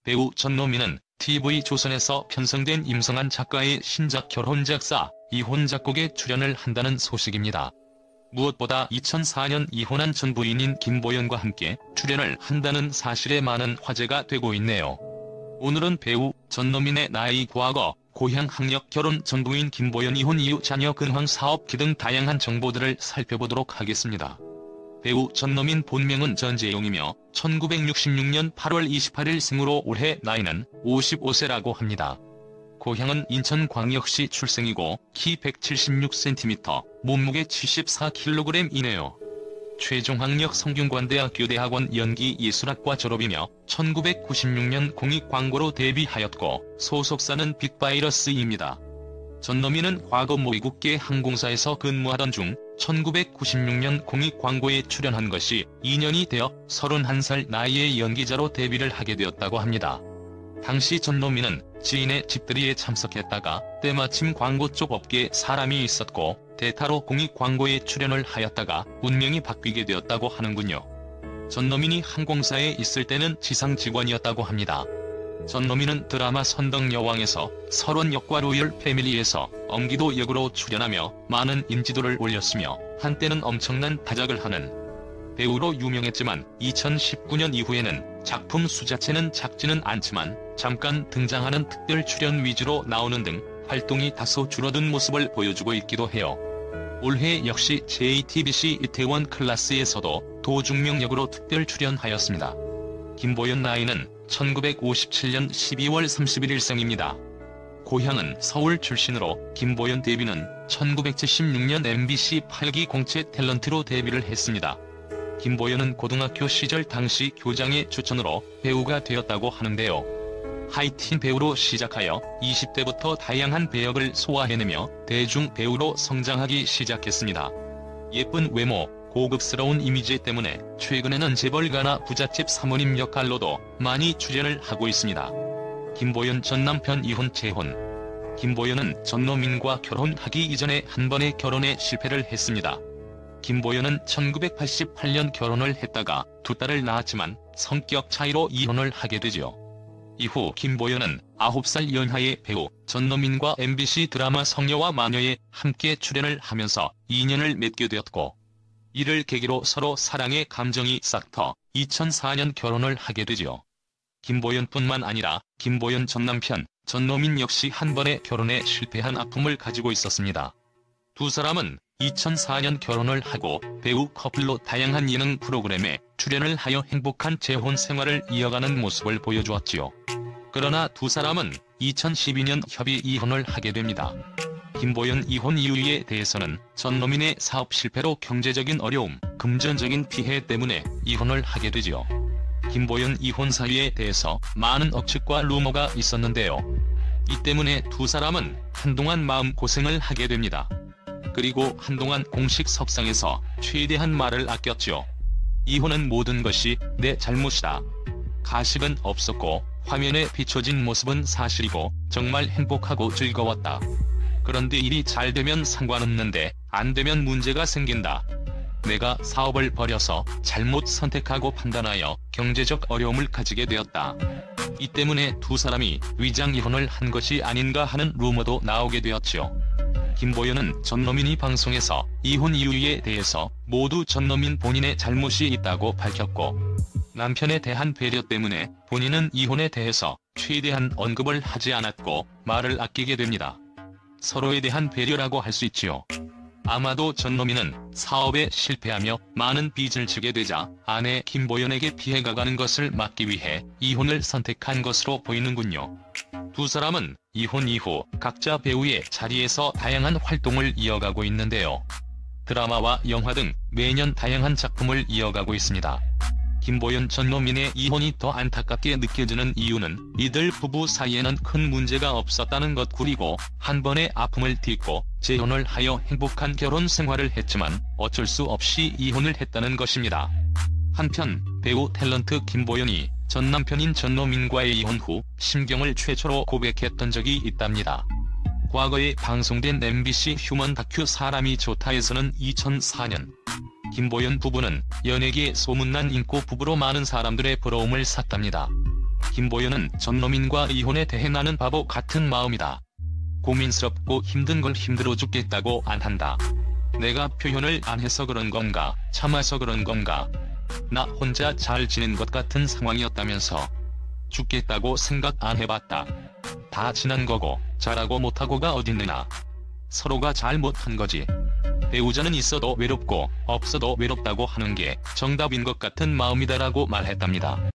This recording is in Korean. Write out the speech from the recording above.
배우 전노미는 TV조선에서 편성된 임성한 작가의 신작 결혼작사 이혼 작곡에 출연을 한다는 소식입니다. 무엇보다 2004년 이혼한 전 부인인 김보연과 함께 출연을 한다는 사실에 많은 화제가 되고 있네요. 오늘은 배우 전노민의 나이, 과거, 고향, 학력, 결혼, 전 부인 김보연 이혼 이후 자녀 근황, 사업기 등 다양한 정보들을 살펴보도록 하겠습니다. 배우 전노민 본명은 전재용이며 1966년 8월 28일 생으로 올해 나이는 55세라고 합니다. 고향은 인천광역시 출생이고 키 176cm, 몸무게 74kg이네요. 최종 학력 성균관대학교 대학원 연기예술학과 졸업이며 1996년 공익광고로 데뷔하였고 소속사는 빅바이러스입니다. 전노민은 과거 모 외국계 항공사에서 근무하던 중 1996년 공익광고에 출연한 것이 2년이 되어 31살 나이에 연기자로 데뷔를 하게 되었다고 합니다. 당시 전노민은 지인의 집들이에 참석했다가 때마침 광고 쪽 업계에 사람이 있었고 대타로 공익광고에 출연을 하였다가 운명이 바뀌게 되었다고 하는군요. 전노민이 항공사에 있을 때는 지상 직원이었다고 합니다. 전노민은 드라마 선덕여왕에서 설원 역과 로열 패밀리에서 엄기도 역으로 출연하며 많은 인지도를 올렸으며 한때는 엄청난 다작을 하는 배우로 유명했지만 2019년 이후에는 작품 수 자체는 작지는 않지만 잠깐 등장하는 특별 출연 위주로 나오는 등 활동이 다소 줄어든 모습을 보여주고 있기도 해요. 올해 역시 JTBC 이태원 클라스에서도 도중명 역으로 특별 출연하였습니다. 김보연 나이는 1957년 12월 31일 생입니다. 고향은 서울 출신으로 김보연 데뷔는 1976년 MBC 8기 공채 탤런트로 데뷔를 했습니다. 김보연은 고등학교 시절 당시 교장의 추천으로 배우가 되었다고 하는데요. 하이틴 배우로 시작하여 20대부터 다양한 배역을 소화해내며 대중 배우로 성장하기 시작했습니다. 예쁜 외모, 고급스러운 이미지 때문에 최근에는 재벌가나 부잣집 사모님 역할로도 많이 출연을 하고 있습니다. 김보연 전 남편 이혼 재혼. 김보연은 전노민과 결혼하기 이전에 한 번의 결혼에 실패를 했습니다. 김보연은 1988년 결혼을 했다가 두 딸을 낳았지만 성격 차이로 이혼을 하게 되죠. 이후 김보연은 9살 연하의 배우 전노민과 MBC 드라마 성녀와 마녀에 함께 출연을 하면서 인연을 맺게 되었고 이를 계기로 서로 사랑의 감정이 싹터 2004년 결혼을 하게 되죠. 김보연뿐만 아니라 김보연 전 남편 전노민 역시 한 번의 결혼에 실패한 아픔을 가지고 있었습니다. 두 사람은 2004년 결혼을 하고 배우 커플로 다양한 예능 프로그램에 출연을 하여 행복한 재혼 생활을 이어가는 모습을 보여주었지요. 그러나 두 사람은 2012년 협의 이혼을 하게 됩니다. 김보연 이혼 이유에 대해서는 전노민의 사업 실패로 경제적인 어려움, 금전적인 피해 때문에 이혼을 하게 되지요. 김보연 이혼 사유에 대해서 많은 억측과 루머가 있었는데요. 이 때문에 두 사람은 한동안 마음고생을 하게 됩니다. 그리고 한동안 공식 석상에서 최대한 말을 아꼈죠. 이혼은 모든 것이 내 잘못이다. 가식은 없었고 화면에 비춰진 모습은 사실이고 정말 행복하고 즐거웠다. 그런데 일이 잘 되면 상관없는데 안 되면 문제가 생긴다. 내가 사업을 벌여서 잘못 선택하고 판단하여 경제적 어려움을 가지게 되었다. 이 때문에 두 사람이 위장 이혼을 한 것이 아닌가 하는 루머도 나오게 되었지요. 김보연은 전노민이 방송에서 이혼 이유에 대해서 모두 전노민 본인의 잘못이 있다고 밝혔고 남편에 대한 배려 때문에 본인은 이혼에 대해서 최대한 언급을 하지 않았고 말을 아끼게 됩니다. 서로에 대한 배려라고 할 수 있지요. 아마도 전노민은 사업에 실패하며 많은 빚을 지게 되자 아내 김보연에게 피해가 가는 것을 막기 위해 이혼을 선택한 것으로 보이는군요. 두 사람은 이혼 이후 각자 배우의 자리에서 다양한 활동을 이어가고 있는데요. 드라마와 영화 등 매년 다양한 작품을 이어가고 있습니다. 김보연 전노민의 이혼이 더 안타깝게 느껴지는 이유는 이들 부부 사이에는 큰 문제가 없었다는 것, 그리고 한 번의 아픔을 딛고 재혼을 하여 행복한 결혼 생활을 했지만 어쩔 수 없이 이혼을 했다는 것입니다. 한편 배우 탤런트 김보연이 전 남편인 전노민과의 이혼 후 심경을 최초로 고백했던 적이 있답니다. 과거에 방송된 MBC 휴먼 다큐 사람이 좋다에서는 2004년 김보연 부부는 연예계에 소문난 인고 부부로 많은 사람들의 부러움을 샀답니다. 김보연은 전노민과 이혼에 대해 나는 바보 같은 마음이다. 고민스럽고 힘든 걸 힘들어 죽겠다고 안 한다. 내가 표현을 안 해서 그런 건가, 참아서 그런 건가. 나 혼자 잘 지낸 것 같은 상황이었다면서. 죽겠다고 생각 안 해봤다. 다 지난 거고 잘하고 못하고가 어딨느냐. 서로가 잘 못한 거지. 배우자는 있어도 외롭고 없어도 외롭다고 하는 게 정답인 것 같은 마음이다라고 말했답니다.